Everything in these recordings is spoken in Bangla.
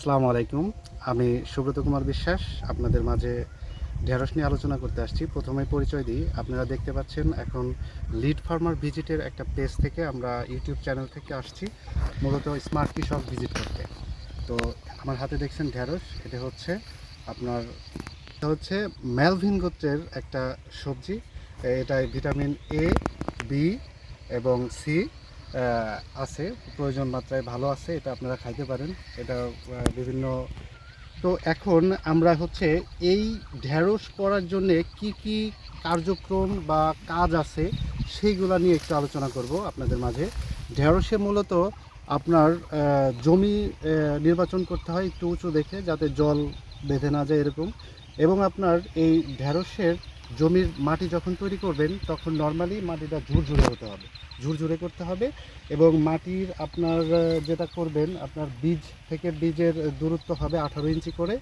আসসালামু আলাইকুম। আমি সুব্রত কুমার বিশ্বাস আপনাদের মাঝে ঢেঁড়স নিয়ে আলোচনা করতে আসছি। প্রথমেই পরিচয় দিই। আপনারা দেখতে পাচ্ছেন এখন লিড ফার্মার ভিজিটের একটা পেজ থেকে আমরা ইউটিউব চ্যানেল থেকে আসছি মূলত স্মার্ট কৃষক ভিজিট করতে। তো আমার হাতে দেখছেন ঢেঁড়স, এটা হচ্ছে ম্যালভিন গোত্রের একটা সবজি। এটায় ভিটামিন এ, বি এবং সি আছে, প্রয়োজন মাত্রায় ভালো আছে। এটা আপনারা খাইতে পারেন। এটা বিভিন্ন তো এখন আমরা হচ্ছে এই ঢেঁড়স করার জন্যে কি কি কার্যক্রম বা কাজ আছে সেইগুলা নিয়ে একটু আলোচনা করব আপনাদের মাঝে। ঢেঁড়সে মূলত আপনার জমি নির্বাচন করতে হয় একটু উঁচু দেখে, যাতে জল বেঁধে না যায় এরকম। এবং আপনার এই ঢেঁড়সের জমির মাটি যখন তৈরি করবেন তখন নর্মালি মাটিটা ঝুরঝুরে হতে হবে, ঝুরঝুরে করতে হবে। এবং মাটির আপনার যেটা করবেন, আপনার বীজ থেকে বীজের দূরত্ব হবে 18 ইঞ্চি করে,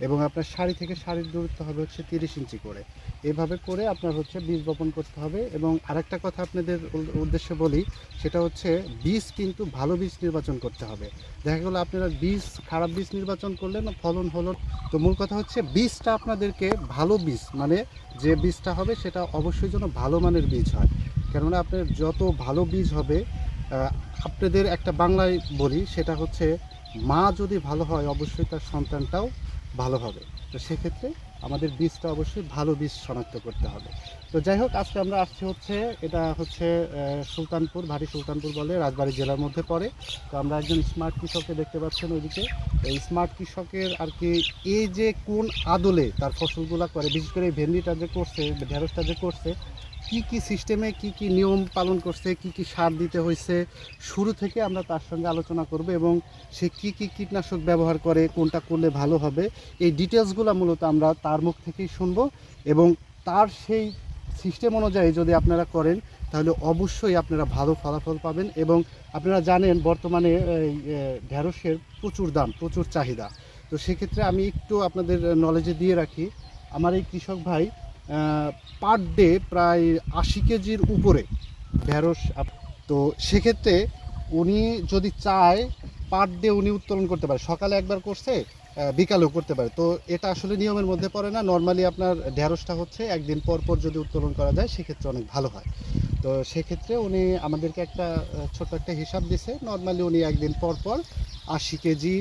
এবং আপনার সারি থেকে সারির দূরত্ব হবে হচ্ছে 30 ইঞ্চি করে। এভাবে করে আপনার হচ্ছে বীজ বপন করতে হবে। এবং আরেকটা কথা আপনাদের উদ্দেশ্যে বলি, সেটা হচ্ছে বীজ কিন্তু ভালো বীজ নির্বাচন করতে হবে। দেখা গেলো আপনারা বীজ খারাপ বীজ নির্বাচন করলেন, ফলন হলো। তো মূল কথা হচ্ছে বীজটা আপনাদেরকে ভালো বীজ, মানে যে বীজটা হবে সেটা অবশ্যই যেন ভালো মানের বীজ হয়। কেননা আপনার যত ভালো বীজ হবে, আপনাদের একটা বাংলায় বলি, সেটা হচ্ছে মা যদি ভালো হয় অবশ্যই তার সন্তানটাও ভালো হবে। তো সেক্ষেত্রে আমাদের বীজটা অবশ্যই ভালো বীজ শনাক্ত করতে হবে। তো যাই হোক, আজকে আমরা আসছি হচ্ছে, এটা হচ্ছে সুলতানপুর, ভারী সুলতানপুর বলে, রাজবাড়ী জেলার মধ্যে পড়ে। তো আমরা একজন স্মার্ট কৃষককে দেখতে পাচ্ছেন ওইদিকে। এই স্মার্ট কৃষকের আর কি এই যে কোন আদলে তার ফসলগুলো করে, বিশেষ করে এই ভেন্ডিটা যে করছে, ঢেঁড়সটা যে করছে, কি কি সিস্টেমে কি কি নিয়ম পালন করছে, কি কি সার দিতে হয়েছে, শুরু থেকে আমরা তার সঙ্গে আলোচনা করব। এবং সে কি কি কীটনাশক ব্যবহার করে, কোনটা করলে ভালো হবে, এই ডিটেলসগুলো মূলত আমরা তার মুখ থেকেই শুনবো। এবং তার সেই সিস্টেম অনুযায়ী যদি আপনারা করেন তাহলে অবশ্যই আপনারা ভালো ফলাফল পাবেন। এবং আপনারা জানেন বর্তমানে ঢেঁড়সের প্রচুর দাম, প্রচুর চাহিদা। তো সেক্ষেত্রে আমি একটু আপনাদের নলেজে দিয়ে রাখি, আমার এই কৃষক ভাই পার ডে প্রায় 80 কেজির উপরে ঢেঁড়স। তো সেক্ষেত্রে উনি যদি চায় পার ডে উনি উত্তোলন করতে পারে, সকালে একবার করছে, বিকালেও করতে পারে। তো এটা আসলে নিয়মের মধ্যে পড়ে না। নর্মালি আপনার ঢেঁড়সটা হচ্ছে একদিন পর পর যদি উত্তোলন করা যায় সেক্ষেত্রে অনেক ভালো হয়। তো সেক্ষেত্রে উনি আমাদেরকে একটা ছোট্ট একটা হিসাব দিছে। নর্মালি উনি একদিন পর পর 80 কেজি,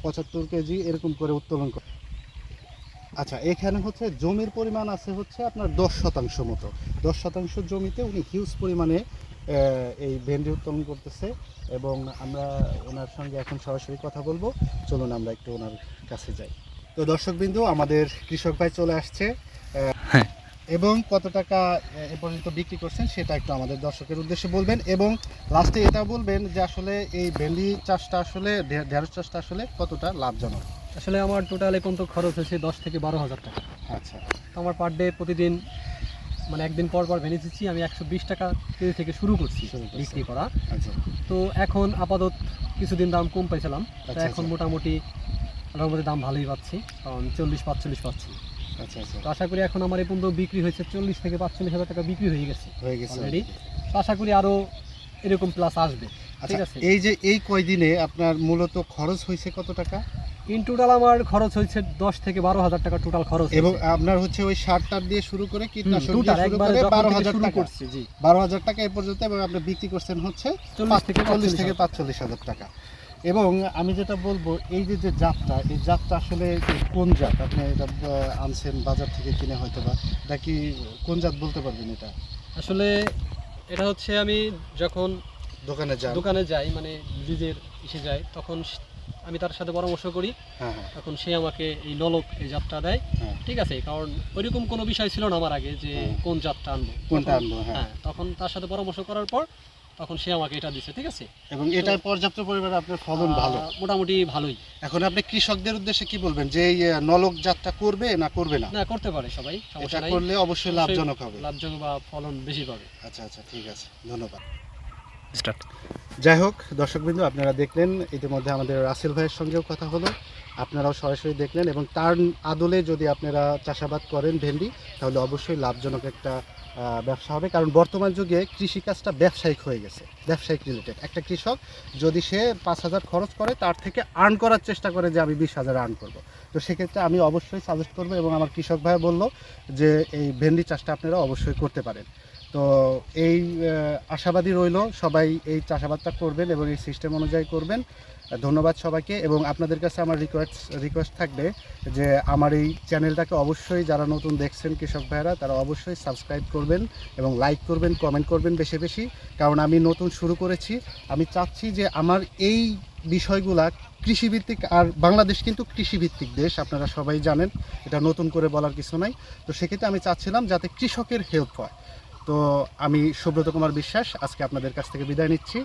75 কেজি এরকম করে উত্তোলন করে। আচ্ছা, এখানে হচ্ছে জমির পরিমাণ আছে হচ্ছে আপনার 10% মতো। 10% জমিতে উনি হিউজ পরিমাণে এই ভেন্ডি উত্তোলন করতেছে। এবং আমরা ওনার সঙ্গে এখন সরাসরি কথা বলবো। চলুন আমরা একটু ওনার কাছে যাই। তো দর্শকবিন্দু, আমাদের কৃষক ভাই চলে আসছে। হ্যাঁ, এবং কত টাকা এ পর্যন্ত বিক্রি করছেন সেটা একটু আমাদের দর্শকের উদ্দেশ্যে বলবেন। এবং লাস্টে এটা বলবেন যে আসলে এই ভেন্ডি চাষটা আসলে, ঢেঁড়স চাষটা আসলে কতটা লাভজনক। আসলে আমার টোটাল এখন তো খরচ হয়েছে 10 থেকে 12 হাজার টাকা। আচ্ছা, তো আমার পার ডে প্রতিদিন মানে একদিন পর পর ভেঙে দিচ্ছি, আমি 120 টাকা কেজি থেকে শুরু করছি বিক্রি করা। আচ্ছা, তো এখন আপাতত কিছুদিন দাম কম পাইছিলাম, তো আচ্ছা, এখন আচ্ছা। মোটামুটি আল্লাহর মধ্যে দাম ভালোই পাচ্ছি, কারণ 40-45 পাচ্ছি। আচ্ছা, আচ্ছা, তো আশা করি এখন আমার এই পর্যন্ত বিক্রি হয়েছে 40 থেকে 45 হাজার টাকা বিক্রি হয়ে গেছে হয়ে গেছে অলরেডি। তো আশা করি আরও এরকম প্লাস আসবে। ঠিক আচ্ছা, আছে, এই যে এই কয়দিনে আপনার মূলত খরচ হয়েছে কত টাকা? ইন টোটাল আমার খরচ হয়েছে 10 থেকে 12 হাজার টাকা টোটাল খরচ। এবং আপনার হচ্ছে ওই সার টার দিয়ে শুরু করে কীটনাশক দিয়ে টোটাল শুরু একবারে করে যখন 12,000 শুরু টাকা, করছি, জি 12,000 টাকা এ পর্যন্ত। এবং আপনি বিক্রি করছেন হচ্ছে 40 থেকে 40 থেকে 45 45,000 টাকা। এবং আমি যেটা বলবো, এই যে যে জাতটা, এই জাতটা আসলে কোন জাত? আপনি এটা আনছেন বাজার থেকে কিনে হয়তো বা, এটা কি কোন জাত বলতে পারবেন এটা? আসলে এটা হচ্ছে আমি যখন দোকানে যান? দোকানে যাই, মানে লিজের এসে যাই, তখন আমি তার সাথে পরামর্শ করি। হ্যাঁ, হ্যাঁ, তখন সে আমাকে এই নলক এই জাতটা দেয়। হ্যাঁ। ঠিক আছে, কারণ ওইরকম কোনো বিষয় ছিল না আমার আগে যে হ্যাঁ। কোন জাতটা আনবো, কোনটা তখন- আনবো, হ্যাঁ। হ্যাঁ, তখন তার সাথে পরামর্শ করার পর তখন সে আমাকে এটা দিছে। ঠিক আছে, এবং এটার পর্যাপ্ত পরিমাণে আপনার ফলন ভালো। মোটামুটি ভালোই। এখন আপনি কৃষকদের উদ্দেশ্যে কি বলবেন, যে এই নলক জাতটা করবে না করবে না? না, করতে পারে সবাই, এটা সমস্যা নাই। করলে অবশ্যই লাভজনক হবে। লাভজনক বা ফলন বেশি পাবে। আচ্ছা, আচ্ছা, ঠিক আছে, ধন্যবাদ। স্টার্ট। যাই হোক, দর্শকবৃন্দ, আপনারা দেখলেন ইতিমধ্যে আমাদের রাসেল ভাইয়ের সঙ্গেও কথা হলো, আপনারাও সরাসরি দেখলেন। এবং তার আদলে যদি আপনারা চাষাবাদ করেন ভেন্ডি, তাহলে অবশ্যই লাভজনক একটা ব্যবসা হবে, কারণ বর্তমান যুগে কৃষিকাজটা ব্যবসায়িক হয়ে গেছে, ব্যবসায়িক রিলেটেড। একটা কৃষক যদি সে 5,000 খরচ করে, তার থেকে আর্ন করার চেষ্টা করে যে আমি 20,000 আর্ন করব। তো সেক্ষেত্রে আমি অবশ্যই সাজেস্ট করবো, এবং আমার কৃষক ভাই বলল যে এই ভেন্ডি চাষটা আপনারা অবশ্যই করতে পারেন। তো এই আশাবাদী রইল, সবাই এই চাষাবাদটা করবেন এবং এই সিস্টেম অনুযায়ী করবেন। ধন্যবাদ সবাইকে, এবং আপনাদের কাছে আমার রিকোয়েস্ট থাকবে যে আমার এই চ্যানেলটাকে অবশ্যই যারা নতুন দেখছেন কৃষক ভাইরা, তারা অবশ্যই সাবস্ক্রাইব করবেন এবং লাইক করবেন, কমেন্ট করবেন বেশি বেশি, কারণ আমি নতুন শুরু করেছি। আমি চাচ্ছি যে আমার এই বিষয়গুলা কৃষিভিত্তিক, আর বাংলাদেশ কিন্তু কৃষিভিত্তিক দেশ, আপনারা সবাই জানেন, এটা নতুন করে বলার কিছু নাই। তো সেক্ষেত্রে আমি চাচ্ছিলাম যাতে কৃষকের হেল্প হয়। তো আমি সুব্রত কুমার বিশ্বাস আজকে আপনাদের কাছ থেকে বিদায় নিচ্ছি।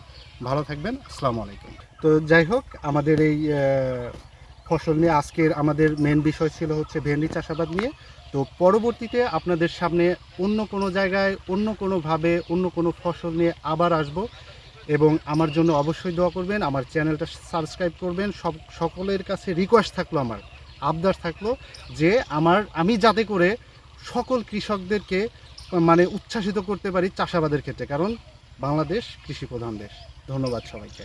ভালো থাকবেন, আসসালামু আলাইকুম। তো যাই হোক, আমাদের এই ফসল নিয়ে আজকের আমাদের মেন বিষয় ছিল হচ্ছে ভেন্ডি চাষাবাদ নিয়ে। তো পরবর্তীতে আপনাদের সামনে অন্য কোনো জায়গায়, অন্য কোনোভাবে, অন্য কোনো ফসল নিয়ে আবার আসব, এবং আমার জন্য অবশ্যই দোয়া করবেন, আমার চ্যানেলটা সাবস্ক্রাইব করবেন। সকলের কাছে রিকোয়েস্ট থাকলো, আমার আবদার থাকলো যে আমি যাতে করে সকল কৃষকদেরকে মানে উচ্ছ্বাসিত করতে পারি চাষাবাদের ক্ষেত্রে, কারণ বাংলাদেশ কৃষি প্রধান দেশ। ধন্যবাদ সবাইকে।